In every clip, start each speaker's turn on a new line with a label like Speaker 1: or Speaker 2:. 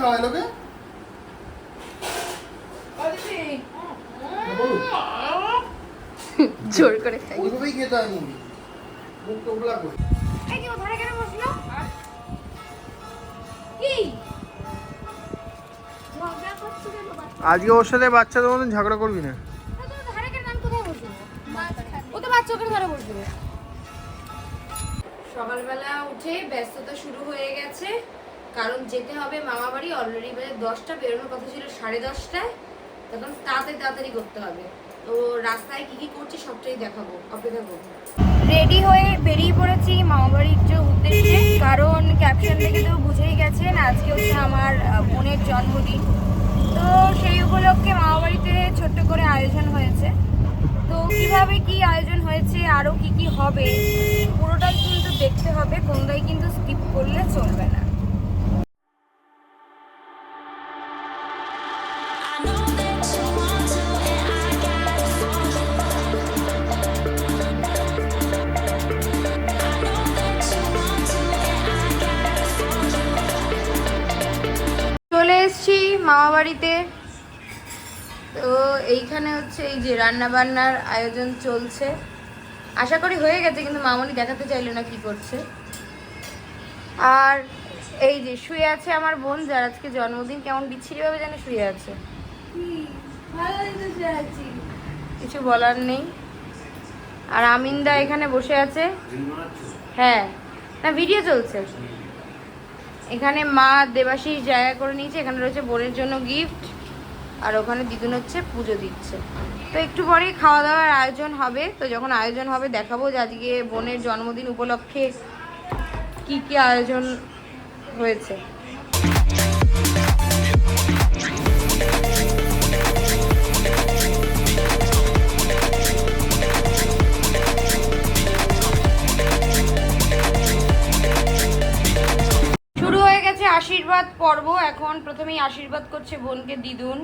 Speaker 1: খাওয়াই লোকে
Speaker 2: জোর করে খাই।
Speaker 1: ওইভাবেই খেতে হয় মুড়ি, মুখ টোবলা করে।
Speaker 2: এই কি ওধারে কেন বসলো? কি ঝগড়া করছো কেন?
Speaker 1: আজকে ওর সাথে বাচ্চাদের মতন ঝগড়া করবি না।
Speaker 2: ধারে কেন আমি কোথায় বসবো? ও তো বাচ্চা ওখানে ধারে বসবে। সকালবেলা উঠে ব্যস্ততা শুরু হয়ে গেছে, কারণ যেতে হবে মামা বাড়ি। অলরেডি বাজে 10টা, বেরোনোর কথা ছিল 10:30টায়। তখন তাড়াতাড়ি করতে হবে। তো রাস্তায় কি কি করছি সবটাই দেখাবো, অপেক্ষা করবো। রেডি হয়ে বেরিয়ে পড়েছি মামা বাড়ির উদ্দেশ্যে, কারণ ক্যাপশন দেখে তো বুঝেই গেছেন আজকে হচ্ছে আমার বোনের জন্মদিন। তো সেই উপলক্ষে মামা বাড়িতে ছোট্ট করে আয়োজন হয়েছে। তো কিভাবে কি আয়োজন হয়েছে, আরো কি কি হবে, পুরোটাই কিন্তু দেখতে হবে, কোনটাই কিন্তু স্কিপ করলে চলবে না। চলে এসেছি মামা বাড়িতে। তো এইখানে হচ্ছে এই যে রান্না বান্নার আয়োজন চলছে, আশা করি হয়ে গেছে, কিন্তু মামনি দেখাতে চাইলো না কি করছে। আর এই যে শুয়ে আছে আমার বোন, যার আজকে জন্মদিন। কেমন বিচ্ছিরি ভাবে জানি শুয়ে আছে, কিছু বলার নেই। আর আমিনদা এখানে বসে আছে। হ্যাঁ, না ভিডিও চলছে। এখানে মা দেবাশিস জায়গা করে নিয়েছে, এখানে রয়েছে বোনের জন্য গিফট, আর ওখানে দিদুন হচ্ছে পুজো দিচ্ছে। তো একটু পরেই খাওয়া দাওয়ার আয়োজন হবে। তো যখন আয়োজন হবে দেখাবো যে আজকে বোনের জন্মদিন উপলক্ষে কি কি আয়োজন হয়েছে। শুরু হয়ে গেছে আশীর্বাদ পর্ব। এখন প্রথমেই আশীর্বাদ করছে বোনকে দিদুন,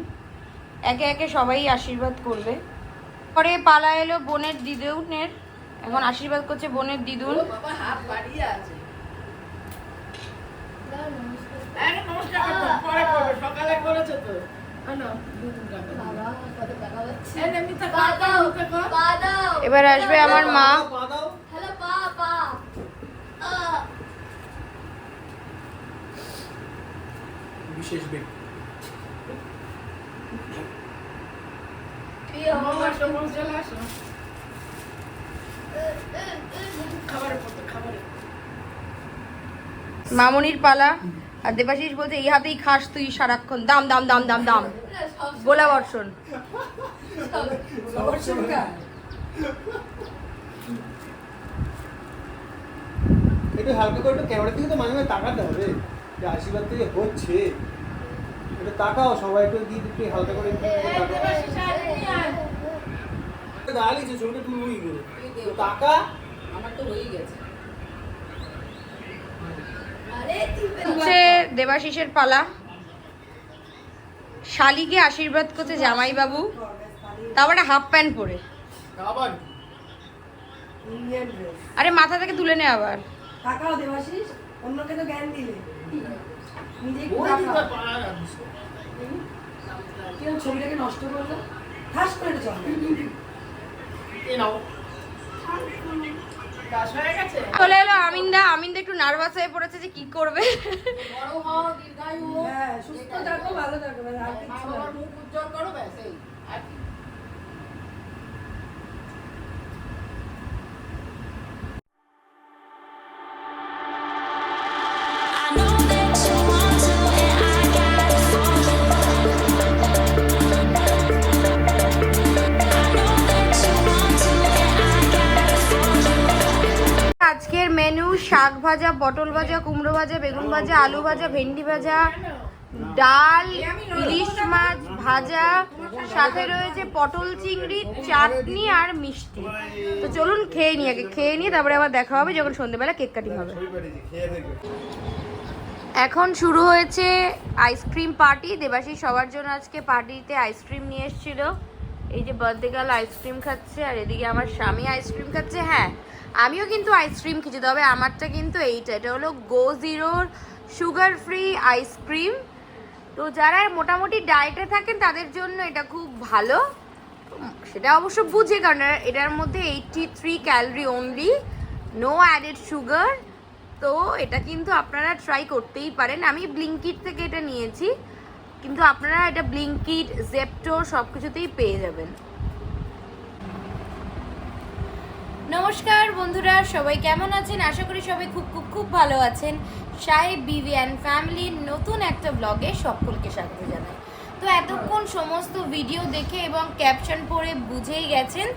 Speaker 2: একে একে সবাই আশীর্বাদ করবে। পরে পালা এলো বোনের দিদুনের, এখন আশীর্বাদ করছে বোনের দিদুন। এবার আসবে আমার মা।
Speaker 1: বিশেষ ব্যক্তি
Speaker 2: মামনির পালা। আর দেবাশিস বলছে এই হাতেই খাস তুই সারাক্ষণ, দাম দাম দাম দাম দাম, গোলা বর্ষণ।
Speaker 1: একটু হালকা করে একটু ক্যামেরার দিকে তো মাঝে মাঝে তাকাতে হবে, যে আশীর্বাদ থেকে হচ্ছে। একটু তাকাও সবাই, একটু দিয়ে একটু হালকা করে দাঁড়িয়েছে ছবিটা একটু ওই করে তাকা। আমার তো হয়ে গেছে।
Speaker 2: হচ্ছে দেবাশিসের পালা। শালিকে আশীর্বাদ করছে জামাই বাবু, তারপরে হাফ প্যান্ট পরে। আরে মাথা থেকে তুলে নে আবার।
Speaker 3: তাকাও দেবাশিস, অন্যকে তো জ্ঞান দিলে, নিজে একটু তাকাও। কেউ ছবিটাকে নষ্ট করলো, ঠাস করে চল।
Speaker 2: চলে এলো আমিনদা। আমিনদা একটু নার্ভাস হয়ে পড়েছে যে কি করবে।
Speaker 3: হ্যাঁ, সুস্থ থাকো, ভালো থাকো, আর কিছু না।
Speaker 4: মুখ উজ্জ্বল করো, ব্যাস এই।
Speaker 2: আজকের মেনু শাক ভাজা, পটল ভাজা, কুমড়ো ভাজা, বেগুন ভাজা, আলু ভাজা, ভেন্ডি ভাজা, ডাল, ইলিশ মাছ ভাজা, সাথে রয়েছে পটল চিংড়ি, চাটনি আর মিষ্টি। তো চলুন খেয়ে নিই, আগে খেয়ে নিয়ে তারপরে আবার দেখা হবে যখন সন্ধ্যেবেলা কেক কাটিং হবে। এখন শুরু হয়েছে আইসক্রিম পার্টি। দেবাশিস সবার জন্য আজকে পার্টিতে আইসক্রিম নিয়ে এসেছিল। এই যে বার্থডে গার্ল আইসক্রিম খাচ্ছে, আর এদিকে আমার স্বামী আইসক্রিম খাচ্ছে। হ্যাঁ, আমিও কিন্তু আইসক্রিম খেয়েছি, তবে আমারটা কিন্তু এটা হলো গো জিরোর সুগার ফ্রি আইসক্রিম। তো যারা মোটামুটি ডায়েটে থাকেন তাদের জন্য এটা খুব ভালো, সেটা অবশ্য বুঝে, কারণ এটার মধ্যে 83 calorie only, no added sugar. তো এটা কিন্তু আপনারা ট্রাই করতেই পারেন। আমি ব্লিঙ্কিট থেকে এটা নিয়েছি, কিন্তু আপনারা এটা ব্লিঙ্কিট, জেপ্টো সব কিছুতেই পেয়ে যাবেন। নমস্কার বন্ধুরা, সবাই কেমন আছেন? আশা করি সবাই খুব খুব খুব ভালো আছেন। সাহেব বিবি অ্যান্ড ফ্যামিলির নতুন একটা ব্লগে সকলকে স্বাগত জানাই। তো এতক্ষণ সমস্ত ভিডিও দেখে এবং ক্যাপশন পড়ে বুঝেই গেছেন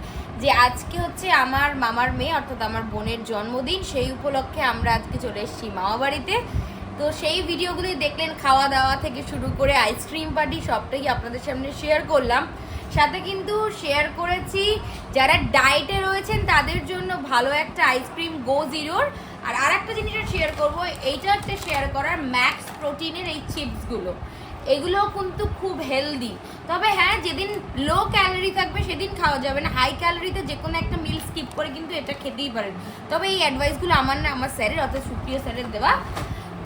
Speaker 2: যে আজকে হচ্ছে আমার মামার মেয়ে অর্থাৎ আমার বোনের জন্মদিন। সেই উপলক্ষে আমরা আজকে চলে এসেছি মামা বাড়িতে। তো সেই ভিডিওগুলি দেখলেন, খাওয়া দাওয়া থেকে শুরু করে আইসক্রিম পার্টি সবটাই আপনাদের সামনে শেয়ার করলাম। সাথে কিন্তু শেয়ার করেছি যারা ডায়েটে রয়েছেন তাদের জন্য ভালো একটা আইসক্রিম গো জিরোর। আর একটা জিনিস শেয়ার করবো, এইটা একটা শেয়ার করার ম্যাক্স প্রোটিনের এই চিপসগুলো, এগুলো কিন্তু খুব হেলদি। তবে হ্যাঁ, যেদিন লো ক্যালোরি থাকবে সেদিন খাওয়া যাবে না, হাই ক্যালোরিতে যে কোনো একটা মিল স্কিপ করে কিন্তু এটা খেতেই পারেন। তবে এই অ্যাডভাইসগুলো আমার না, আমার স্যারের অর্থাৎ সুপ্রিয় স্যারের দেওয়া।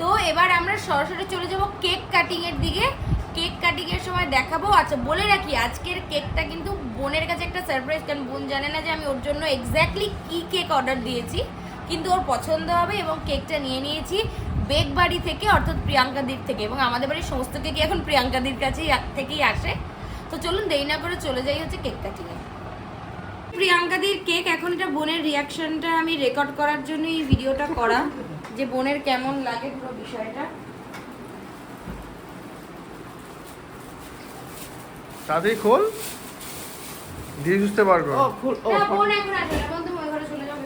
Speaker 2: তো এবার আমরা সরাসরি চলে যাব কেক কাটিংয়ের দিকে। কেক কাটিংয়ের সময় দেখাবো। আচ্ছা বলে রাখি, আজকের কেকটা কিন্তু বোনের কাছে একটা সারপ্রাইজ, কারণ বোন জানে না যে আমি ওর জন্য এক্স্যাক্টলি কী কেক অর্ডার দিয়েছি, কিন্তু ওর পছন্দ হবে। এবং কেকটা নিয়ে নিয়েছি বেক বাড়ি থেকে অর্থাৎ প্রিয়াঙ্কাদির থেকে, এবং আমাদের বাড়ির সমস্ত কেকই এখন প্রিয়াঙ্কাদির কাছেই থেকেই আসে। তো চলুন দেরি না করে চলে যাই হচ্ছে কেক কাটিংয়ে। প্রিয়াঙ্কাদির কেক, এখন এটা বোনের রিয়াকশনটা আমি রেকর্ড করার জন্য এই ভিডিওটা করা, যে বোনের কেমন লাগে পুরো বিষয়টা।
Speaker 1: তাড়াতাড়ি খোল, ধীরে সুস্থে বার কর।
Speaker 2: বোন এখন আসবে না, বোন তুমি ওই ঘরে চলে যাও।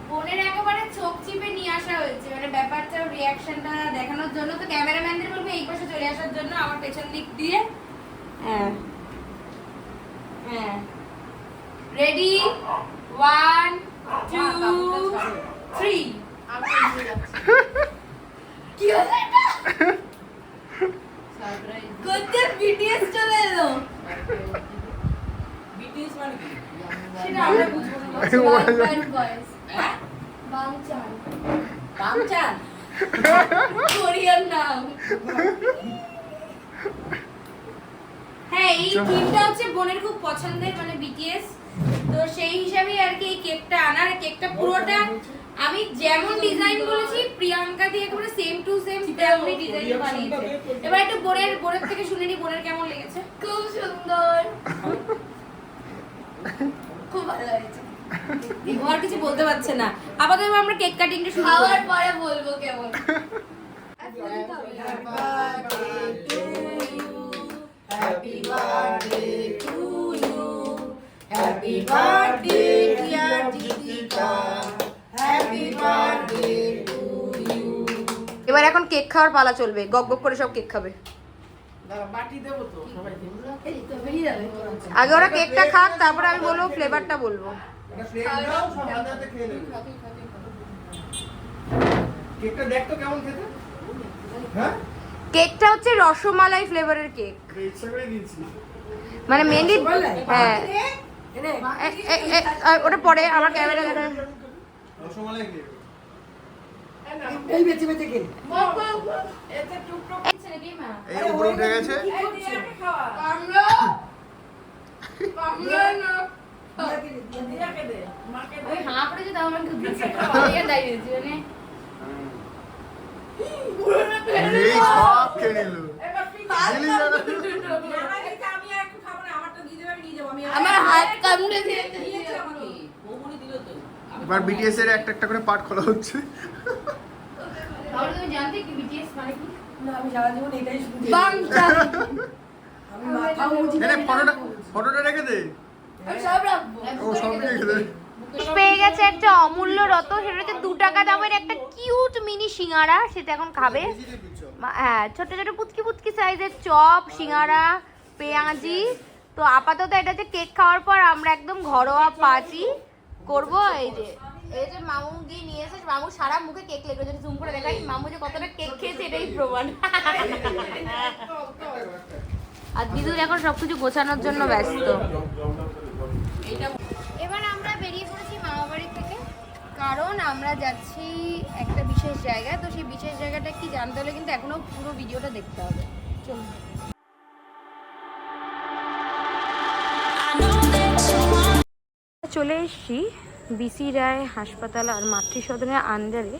Speaker 2: বোনের একেবারে চোখ চিপে নিয়ে আসা হয়েছে, মানে ব্যাপারটা রিয়াকশনটা দেখানোর জন্য। তো ক্যামেরাম্যানদের বলবো এই পাশে চলে আসার জন্য, আমার পেছন দিক দিয়ে। হ্যাঁ হ্যাঁ, রেডি, 1 2 3। কি হলো এটা? কোথায় বিটিএস চলে এলো? বিটিএস মানে কি সেটা আমরা বুঝবো না। বাংচান, বাংচান কোরিয়ান নাম। হ্যাঁ, এই থিমটা হচ্ছে বোনের খুব পছন্দের, মানে বিটিএস। তো সেই হিসাবে আর কি এই কেকটা আনার। কেকটা পুরোটা আমি যেমন ডিজাইন বলেছি প্রিয়াঙ্কা দিয়ে একেবারে সেম টু সেম তেমনি ডিজাইন বানিয়েছে। এবার একটু বোনের থেকে শুনে নি বোনের কেমন লেগেছে। খুব সুন্দর, খুব ভালো হয়েছে। আর কিছু বলতে পারছে না। আপাতত আমরা কেক কাটিংটা শুরু করার পরে বলবো কেমন। Happy birthday to you, happy birthday dear Jitika, happy birthday to you. এবার এখন কেক খাওয়ার পালা চলবে, গক গক করে সব কেক খাবে। আগে ওরা কেকটা খাক, তারপরে আমি বলবো ফ্লেভারটা বলবো।
Speaker 1: কেকটা দেখ তো কেমন খেতে। হ্যাঁ,
Speaker 2: কেকটা হচ্ছে রসমালাই ফ্লেভারের কেক,
Speaker 1: ইচ্ছা করে দিয়েছি।
Speaker 2: মানে মেনলি হ্যাঁ ওটা পরে আমার ক্যামেরা
Speaker 1: রসমালাই কেক।
Speaker 3: এই বেঁচে বেঁচে খেলে
Speaker 1: এই উপরে উঠে গেছে। এই সব খেয়ে নিল।
Speaker 2: আমার হাত কামড়ে দিয়েছে।
Speaker 1: এবার বিটিএস এর একটা একটা করে পার্ট খোলা হচ্ছে।
Speaker 2: তাহলে তুমি জানতে কি বিটিএস মানে কি?
Speaker 3: না, আমি সারা জীবন এটাই শুনছি।
Speaker 2: বাংচান।
Speaker 3: আমি মাথা মুছি।
Speaker 1: ফটোটা রেখে দে।
Speaker 2: আমি সব রাখবো।
Speaker 1: ও সব রেখে দে।
Speaker 2: পেয়ে গেছে একটা অমূল্য রত্ন, সেটা হচ্ছে 2 টাকা দামের একটা কিউট মিনি সিঙ্গারা, সেটা এখন খাবে। হ্যাঁ, ছোট ছোট পুচকি পুচকি সাইজের চপ, সিঙ্গারা, পেঁয়াজি। তো আপাতত এটা হচ্ছে কেক খাওয়ার পর আমরা একদম ঘরোয়া পার্টি করব। এই যে মামু দিয়ে নিয়ে এসে, মামু সারা মুখে কেক লেগে গেছে। জুম করে দেখাই মামু যে কতটা কেক খেয়েছে, এটাই প্রমাণ। আর দিদু এখন সবকিছু গোছানোর জন্য ব্যস্ত। এবার আমরা বেরিয়ে পড়েছি মামাবাড়ি থেকে, কারণ আমরা যাচ্ছি একটা বিশেষ জায়গা, তো সেই বিশেষ জায়গাটা কি জানতে হলে কিন্তু এখনো পুরো ভিডিওটা দেখতে হবে। চলুন। চলে এসেছি বিসি রায় হাসপাতাল আর মাতৃসদনের আন্ডারে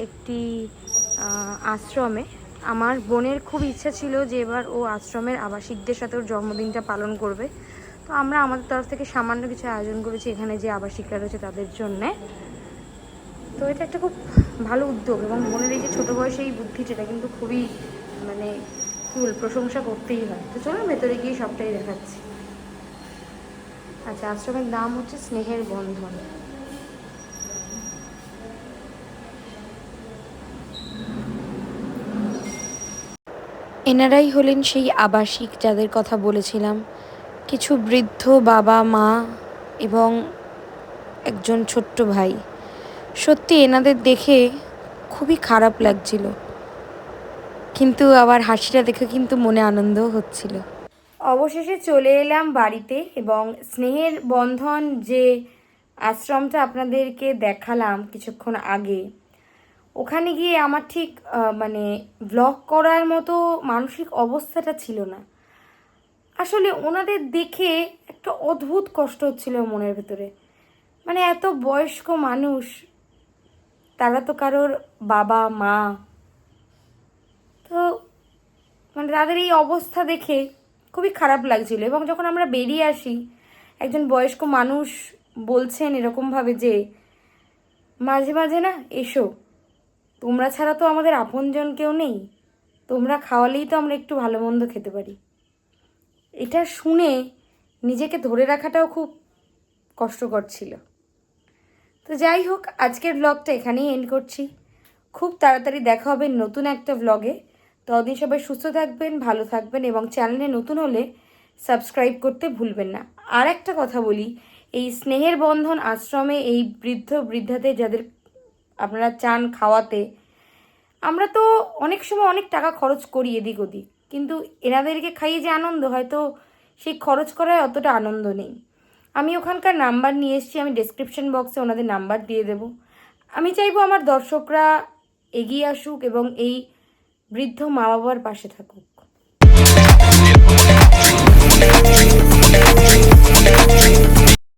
Speaker 2: একটি আশ্রমে। আমার বোনের খুব ইচ্ছা ছিল যে এবার ও আশ্রমের আবাসিকদের সাথে ওর জন্মদিনটা পালন করবে, তো আমরা আমাদের তরফ থেকে সামান্য কিছু আয়োজন করেছি এখানে যে আবাসিকরা রয়েছে তাদের জন্যে। তো এটা একটা খুব ভালো উদ্যোগ এবং বোনের এই যে ছোটো বয়সে এই বুদ্ধিটা, এটা কিন্তু খুবই মানে ফুল প্রশংসা করতেই হয়। তো চলুন ভেতরে গিয়ে সবটাই দেখাচ্ছি। আচ্ছা, আশ্রমের নাম হচ্ছে স্নেহের বন্ধন। এনারাই হলেন সেই আবাসিক যাদের কথা বলেছিলাম, কিছু বৃদ্ধ বাবা মা এবং একজন ছোট্ট ভাই। সত্যি এনাদের দেখে খুবই খারাপ লাগছিল, কিন্তু আবার হাসিটা দেখে কিন্তু মনে আনন্দও হচ্ছিল। অবশেষে চলে এলাম বাড়িতে এবং স্নেহের বন্ধন যে আশ্রমটা আপনাদেরকে দেখালাম কিছুক্ষণ আগে, ওখানে গিয়ে আমার ঠিক মানে ব্লগ করার মতো মানসিক অবস্থাটা ছিল না। আসলে ওনাদের দেখে একটা অদ্ভুত কষ্ট হচ্ছিল মনের ভেতরে। মানে এত বয়স্ক মানুষ, তারা তো কারোর বাবা মা, তো মানে তাদের এই অবস্থা দেখে খুবই খারাপ লাগছিল। এবং যখন আমরা বেরিয়ে আসি, একজন বয়স্ক মানুষ বলছেন এরকমভাবে যে মাঝে মাঝে না এসো, তোমরা ছাড়া তো আমাদের আপনজন কেউ নেই, তোমরা খাওয়ালেই তো আমরা একটু ভালো মন্দ খেতে পারি। এটা শুনে নিজেকে ধরে রাখাটাও খুব কষ্টকর ছিল। তো যাই হোক, আজকের ব্লগটা এখানেই এন্ড করছি। খুব তাড়াতাড়ি দেখা হবে নতুন একটা ব্লগে। ততদিন সবাই সুস্থ থাকবেন, ভালো থাকবেন এবং চ্যানেলে নতুন হলে সাবস্ক্রাইব করতে ভুলবেন না। আর একটা কথা বলি, এই স্নেহের বন্ধন আশ্রমে এই বৃদ্ধ বৃদ্ধাদের যাদের আপনারা চান খাওয়াতে, আমরা তো অনেক সময় অনেক টাকা খরচ করি এদিক ওদিক, কিন্তু এনাদেরকে খাইয়ে যে আনন্দ, হয়তো সেই খরচ করায় অতটা আনন্দ নেই। আমি ওখানকার নাম্বার নিয়ে এসেছি, আমি ডেসক্রিপশন বক্সে ওনাদের নাম্বার দিয়ে দেব। আমি চাইবো আমার দর্শকরা এগিয়ে আসুক এবং এই বৃদ্ধ মা বাবার পাশে থাকুক।